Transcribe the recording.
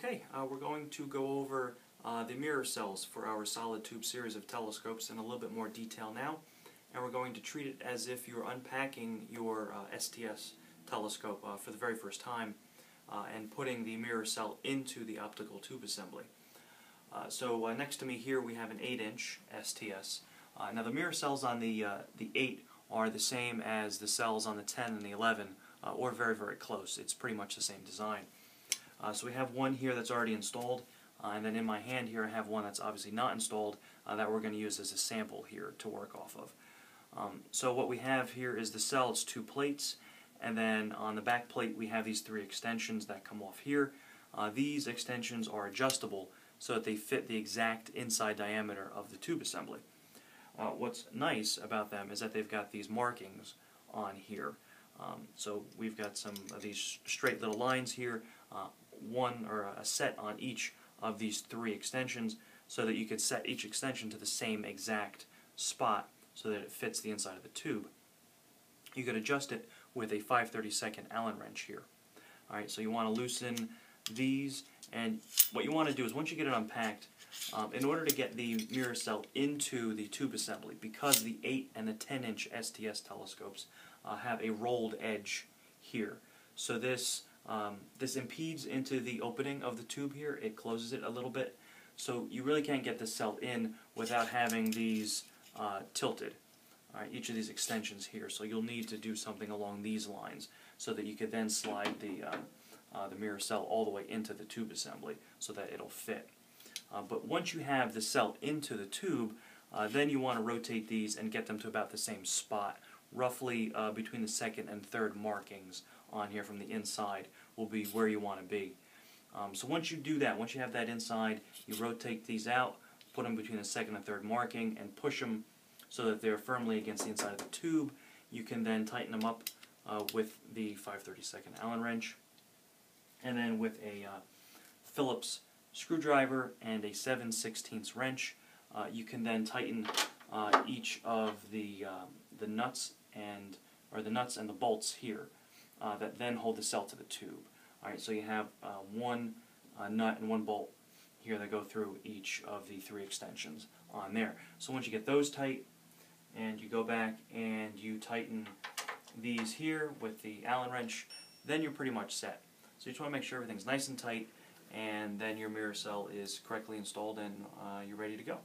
Okay, we're going to go over the mirror cells for our solid tube series of telescopes in a little bit more detail now, and we're going to treat it as if you're unpacking your S.T.S. telescope for the very first time and putting the mirror cell into the optical tube assembly. So next to me here we have an 8-inch S.T.S. Now the mirror cells on the 8 are the same as the cells on the 10 and the 11, or very, very close. It's pretty much the same design. So we have one here that's already installed, and then in my hand here I have one that's obviously not installed that we're going to use as a sample here to work off of. So what we have here is the cell. It's 2 plates, and then on the back plate we have these 3 extensions that come off here. These extensions are adjustable so that they fit the exact inside diameter of the tube assembly. What's nice about them is that they've got these markings on here. So we've got some of these straight little lines here, one or a set on each of these 3 extensions, so that you could set each extension to the same exact spot so that it fits the inside of the tube. You could adjust it with a 5/32 Allen wrench here. Alright, so you want to loosen these, and what you want to do is once you get it unpacked, in order to get the mirror cell into the tube assembly, because the 8 and the 10-inch S.T.S. telescopes have a rolled edge here, so this impedes into the opening of the tube here. It closes it a little bit, so you really can't get the cell in without having these tilted. Alright, each of these extensions here, so you'll need to do something along these lines so that you could then slide the mirror cell all the way into the tube assembly so that it'll fit. But once you have the cell into the tube, then you want to rotate these and get them to about the same spot. Roughly between the 2nd and 3rd markings on here from the inside will be where you want to be. So once you do that, once you have that inside, you rotate these out, put them between the 2nd and 3rd marking, and push them so that they're firmly against the inside of the tube. You can then tighten them up with the 5/32 Allen wrench, and then with a Phillips screwdriver and a 7/16 wrench, you can then tighten each of the nuts and the bolts here that then hold the cell to the tube. Alright, so you have one nut and one bolt here that go through each of the 3 extensions on there. So once you get those tight, and you go back and you tighten these here with the Allen wrench, then you're pretty much set. So you just want to make sure everything's nice and tight, and then your mirror cell is correctly installed and you're ready to go.